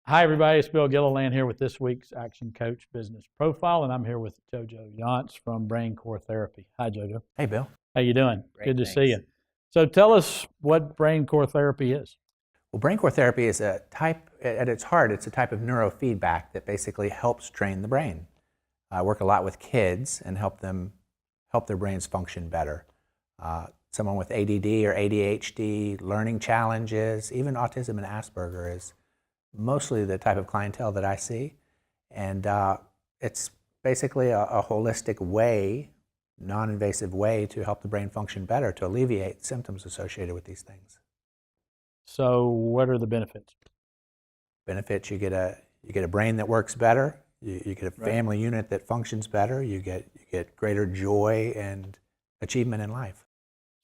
Hi, everybody. It's Bill Gilliland here with this week's Action Coach Business Profile, and I'm here with JoJo Yance from Brain Core Therapy. Hi, JoJo. Hey, Bill. How you doing? Great, Good to thanks. see you. So tell us what Brain Core Therapy is. Well, brain core therapy is a type, at its heart, it's a type of neurofeedback that basically helps train the brain. I work a lot with kids and help their brains function better. Someone with ADD or ADHD, learning challenges, even autism and Asperger is mostly the type of clientele that I see. And it's basically a holistic way, non-invasive way to help the brain function better, to alleviate symptoms associated with these things. So what are the benefits? Benefits: you get a brain that works better, you get a family unit that functions better, you get greater joy and achievement in life.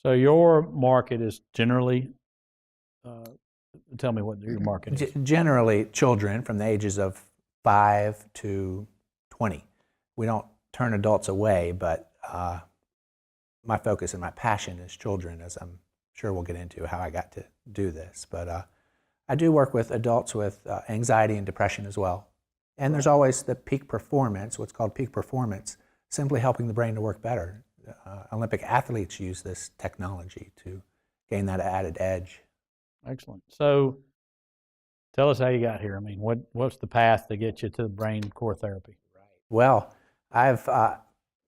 So your market is generally, tell me what your market is. Generally children from the ages of 5 to 20. We don't turn adults away, but my focus and my passion is children, as I'm sure we'll get into how I got to do this. But I do work with adults with anxiety and depression as well. And there's always the peak performance, what's called peak performance, simply helping the brain to work better. Olympic athletes use this technology to gain that added edge. Excellent. So tell us how you got here. I mean, what's the path to get you to Brain Core Therapy? Well, I've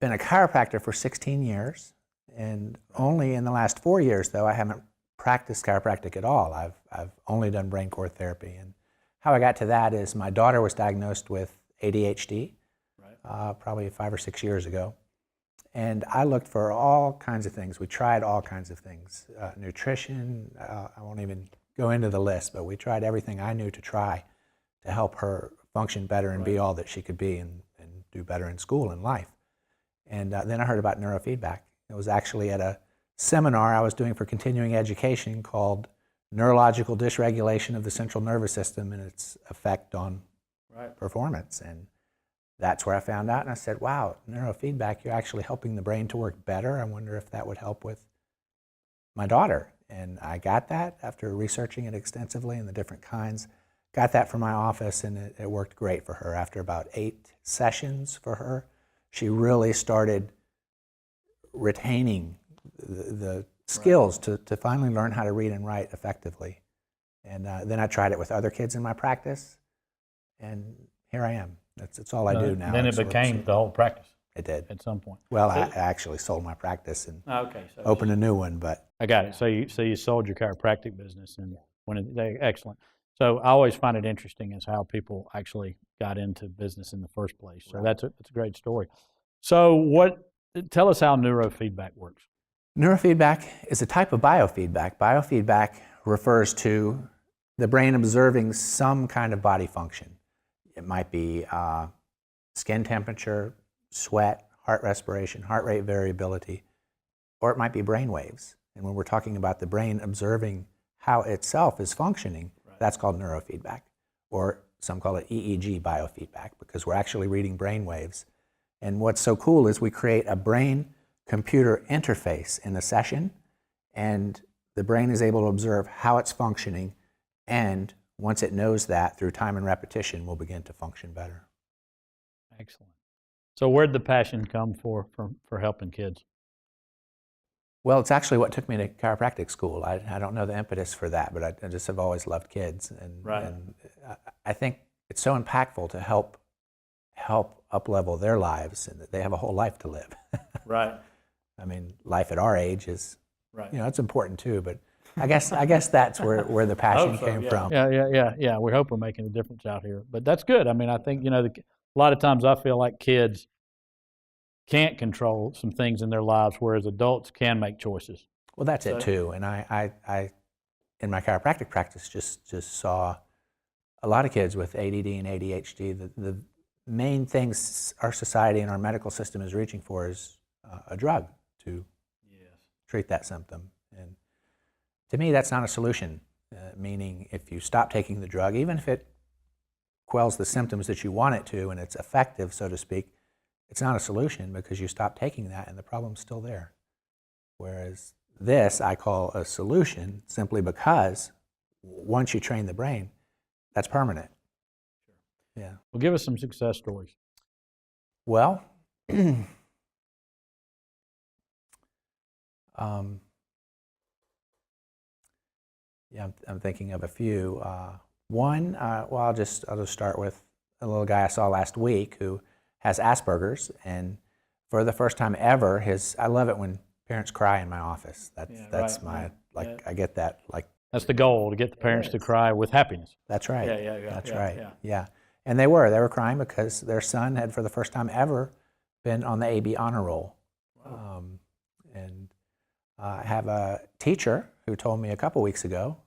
been a chiropractor for 16 years. And only in the last 4 years, though, I haven't practiced chiropractic at all. I've only done brain core therapy. And how I got to that is my daughter was diagnosed with ADHD probably 5 or 6 years ago. And I looked for all kinds of things. We tried all kinds of things. Nutrition, I won't even go into the list, but we tried everything I knew to try to help her function better and be all that she could be and do better in school and life. And then I heard about neurofeedback. It was actually at a seminar I was doing for continuing education called Neurological Dysregulation of the Central Nervous System and its Effect on Performance. And that's where I found out, and I said, wow, neurofeedback, you're actually helping the brain to work better. I wonder if that would help with my daughter. And I got that after researching it extensively and the different kinds. Got that from my office, and it worked great for her. After about 8 sessions for her, she really started retaining the skills to finally learn how to read and write effectively. And then I tried it with other kids in my practice, and here I am. That's all I do now. Then it became the whole practice. It did. At some point. Well, I actually sold my practice and so opened a new one, but I got it. So you sold your chiropractic business, and excellent. So I always find it interesting is how people actually got into business in the first place. So that's a great story. So tell us how neurofeedback works. Neurofeedback is a type of biofeedback. Biofeedback refers to the brain observing some kind of body function. It might be skin temperature, sweat, heart respiration, heart rate variability, or it might be brain waves. And when we're talking about the brain observing how itself is functioning, that's called neurofeedback, or some call it EEG biofeedback, because we're actually reading brain waves. And what's so cool is we create a brain-computer interface in the session, and the brain is able to observe how it's functioning, and once it knows that, through time and repetition, will begin to function better. Excellent. So where'd the passion come for helping kids? Well, it's actually what took me to chiropractic school. I don't know the impetus for that, but I just have always loved kids. And I think it's so impactful to help up-level their lives, and that they have a whole life to live. Right. I mean, life at our age is, it's important too, but I guess that's where the passion came from. Yeah. We hope we're making a difference out here, but that's good. I mean, I think, a lot of times I feel like kids can't control some things in their lives, whereas adults can make choices. Well, that's it too. And I in my chiropractic practice, just saw a lot of kids with ADD and ADHD. The main things our society and our medical system is reaching for is a drug to treat that symptom. And to me, that's not a solution, meaning if you stop taking the drug, even if it quells the symptoms that you want it to and it's effective, so to speak, it's not a solution because you stop taking that and the problem's still there. Whereas this I call a solution simply because once you train the brain, that's permanent. Yeah. Well, give us some success stories. Well, yeah, I'm thinking of a few. One, well, I'll just start with a little guy I saw last week who has Asperger's, and for the first time ever, I love it when parents cry in my office. That's my I get that That's the goal, to get the parents to cry with happiness. That's right. That's right. Yeah. Yeah. And they were crying because their son had, for the first time ever, been on the AB honor roll. Wow. And I have a teacher who told me a couple weeks ago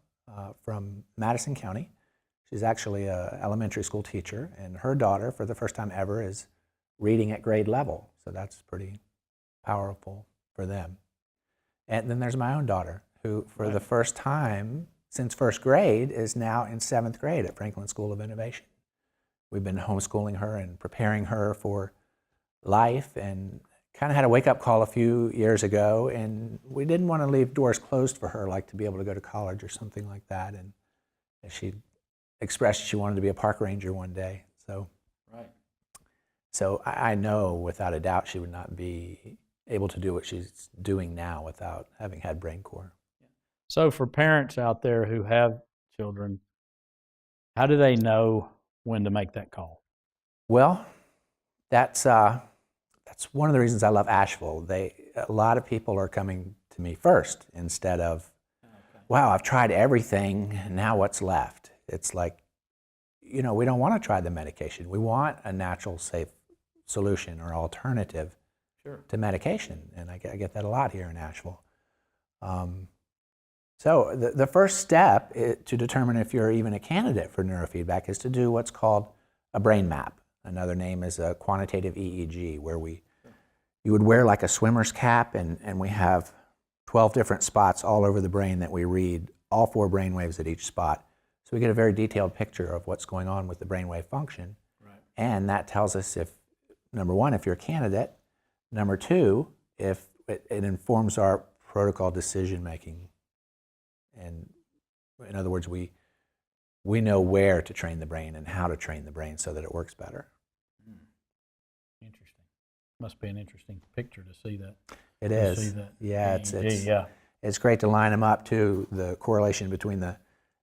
from Madison County. She's actually an elementary school teacher, and her daughter, for the first time ever, is reading at grade level. So that's pretty powerful for them. And then there's my own daughter, who, for the first time since first grade, is now in 7th grade at Franklin School of Innovation. We've been homeschooling her and preparing her for life, and kind of had a wake-up call a few years ago, and we didn't want to leave doors closed for her, like to be able to go to college or something like that. And she expressed she wanted to be a park ranger one day. So I know without a doubt she would not be able to do what she's doing now without having had brain core. So for parents out there who have children, how do they know when to make that call? Well, that's one of the reasons I love Asheville. A lot of people are coming to me first instead of, wow, I've tried everything, now what's left? It's like, we don't want to try the medication. We want a natural, safe solution or alternative to medication, and I get that a lot here in Asheville. So the first step to determine if you're even a candidate for neurofeedback is to do what's called a brain map. Another name is a quantitative EEG, where you would wear like a swimmer's cap, and we have 12 different spots all over the brain that we read, all 4 brain waves at each spot. So we get a very detailed picture of what's going on with the brainwave function. And that tells us if, number one, if you're a candidate, number two, if it informs our protocol decision making. And in other words, we know where to train the brain and how to train the brain so that it works better. Interesting. Must be an interesting picture to see that. It is. See that. Yeah, it's great to line them up too, the correlation between the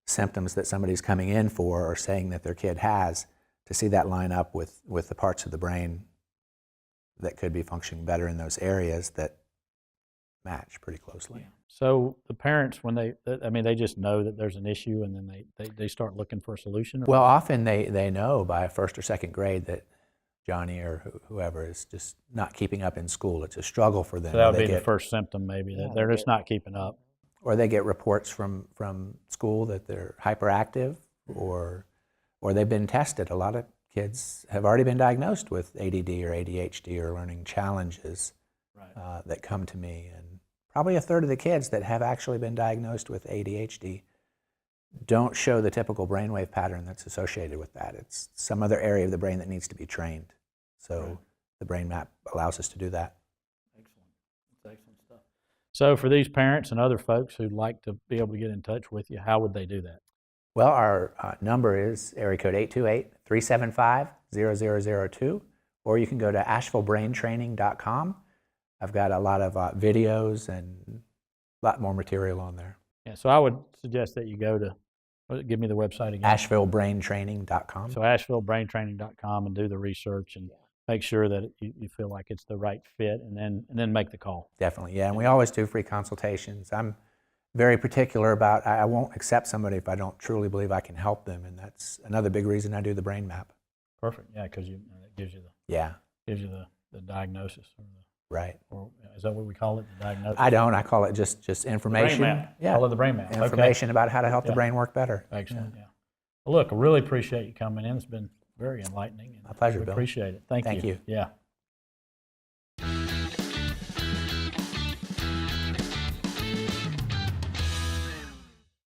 symptoms that somebody's coming in for or saying that their kid has, to see that line up with the parts of the brain that could be functioning better in those areas that match pretty closely. Yeah. So the parents, when they just know that there's an issue, and then they start looking for a solution? Well, often they know by 1st or 2nd grade that Johnny or whoever is just not keeping up in school. It's a struggle for them. So that would be the first symptom, maybe, that they're just not keeping up. Or they get reports from school that they're hyperactive, or they've been tested. A lot of kids have already been diagnosed with ADD or ADHD or learning challenges that come to me. And probably a third of the kids that have actually been diagnosed with ADHD don't show the typical brainwave pattern that's associated with that. It's some other area of the brain that needs to be trained. So the brain map allows us to do that. Excellent. That's excellent stuff. So for these parents and other folks who'd like to be able to get in touch with you, how would they do that? Well, our number is area code 828-375-0002, or you can go to ashevillebraintraining.com. I've got a lot of videos and a lot more material on there. Yeah, so I would suggest that you go to, give me the website again. ashevillebraintraining.com. So ashevillebraintraining.com, and do the research and make sure that you feel like it's the right fit, and then make the call. Definitely, yeah, and we always do free consultations. I'm very particular about, I won't accept somebody if I don't truly believe I can help them, and that's another big reason I do the brain map. Perfect, yeah, because it gives you the diagnosis. Right. Or is that what we call it, the diagnosis? I don't. I call it just information. The brain map. Yeah. Call it the brain map. Information about how to help the brain work better. Excellent, yeah. Well, look, I really appreciate you coming in. It's been very enlightening. My pleasure, Bill. Appreciate it. Thank you. Thank you. Yeah.